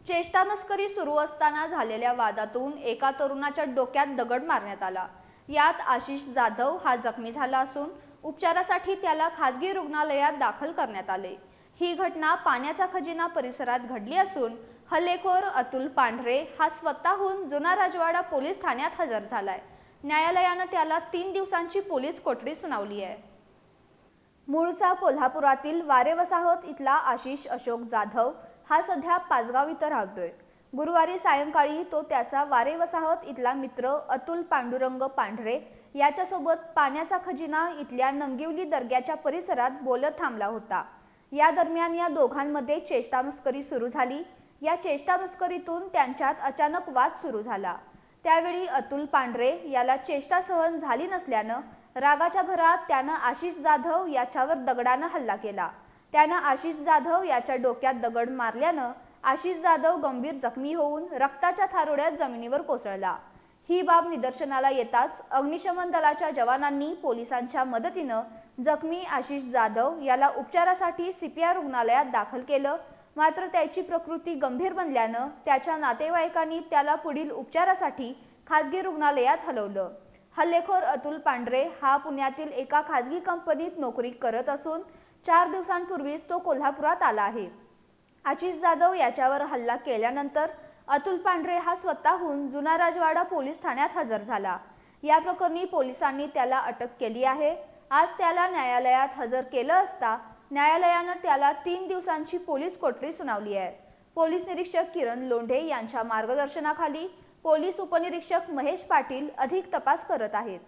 चेष्टामस्करी सुरू असताना झालेल्या वादातून एका तरुणाच्या डोक्यात दगड मारण्यात आला। यात आशिष जाधव हा जखमी झाला असून उपचारासाठी त्याला खासगी रुग्णालयात दाखल करण्यात आले। ही घटना पाण्याचा खजिना परिसरात घडली असून हल्लेखोर अतुल पांढरे हा स्वतःहून जुना राजवाडा पोलीस ठाण्यात हजर झालाय। न्यायालयाने त्याला 3 दिवसांची पोलीस कोठडी सुनावली आहे। मूळचा कोल्हापुरातील वारे वसाहत इथला आशिष अशोक जाधव हा सध्या पाचगाव इथं राहतोय। गुरुवारी सायंकाळी तो त्याचा वारे वसाहत इथला मित्र अतुल पांडुरंग पांढरे याच्यासोबत पाण्याचा खजिना इथल्या नंगिवली दर्ग्याच्या परिसरात बोलत थांबला होता। या दरम्यान या दोघांमध्ये चेष्टामस्करी सुरू झाली। या चेष्टामस्करीतून त्यांच्यात अचानक वाद सुरू झाला। त्यावेळी अतुल पांढरे याला चेष्टा सहन झाली नसल्यानं रागाच्या भरात त्यानं आशिष जाधव याच्यावर दगडानं हल्ला केला। त्यानं आशिष जाधव याच्या डोक्यात दगड मारल्यानं आशिष जाधव गंभीर जखमी होऊन रक्ताच्या थारोळ्यात जमिनीवर कोसळला। ही बाब निदर्शनाला येताच अग्निशमन दलाच्या जवानांनी पोलिसांच्या मदतीनं जखमी आशिष जाधव याला उपचारासाठी सीपीआर रुग्णालयात दाखल केलं। मात्र त्याची प्रकृती गंभीर बनल्यानं त्याच्या नातेवाईकांनी त्याला पुढील उपचारासाठी खासगी रुग्णालयात हलवलं। हल्लेखोर अतुल पांढरे हा पुण्यातील एका खासगी कंपनीत नोकरी करत असून 4 दिवसांपूर्वीच तो कोल्हापुरात आला आहे। आशिष जाधव याच्यावर हल्ला केल्यानंतर अतुल पांढरे हा स्वतःहून जुना राजवाडा पोलीस ठाण्यात हजर झाला। या प्रकरणी पोलिसांनी त्याला अटक केली आहे। आज त्याला न्यायालयात हजर केलं असता न्यायालयानं त्याला 3 दिवसांची पोलीस कोठडी सुनावली आहे। पोलीस निरीक्षक किरण लोंढे यांच्या मार्गदर्शनाखाली पोलीस उपनिरीक्षक महेश पाटील अधिक तपास करत आहेत।